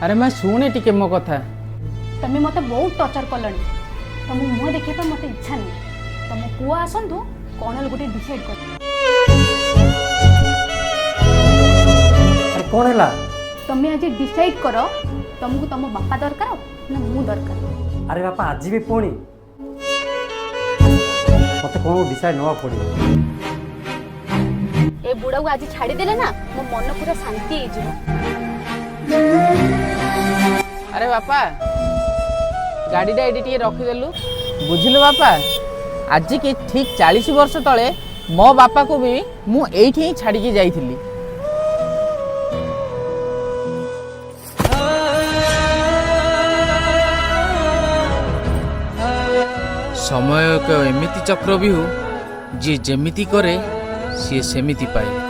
अरे मैं शुणे टिके मो कथा। तमे मते बहुत टर्चर कलनी। तुम मुह देखिए मते इच्छा नहीं। तुम पुआ आसतु कौन गोटे डिसाइड कर। अरे कौन है? तुम्हें आज डिसाइड कर तुमको तुम बापा दरकार ना मु दरकार। अरे बापा आज भी पुणी मत कौन डिसाइड नवा पड़े। ए बुढ़ा को आज छाड़ी देले ना मो मन पूरा शांति हो जिवो। अरे बापा गाड़ीटा ये टे रखीदेलु बुझिलु बापा। आज की ठीक 40 वर्ष तले मो बापा को भी मु एठी ही छाड़ी के जाइथिली। समय एक एमिति चक्र भी जी जेमिति करे सी सेमिति पाए।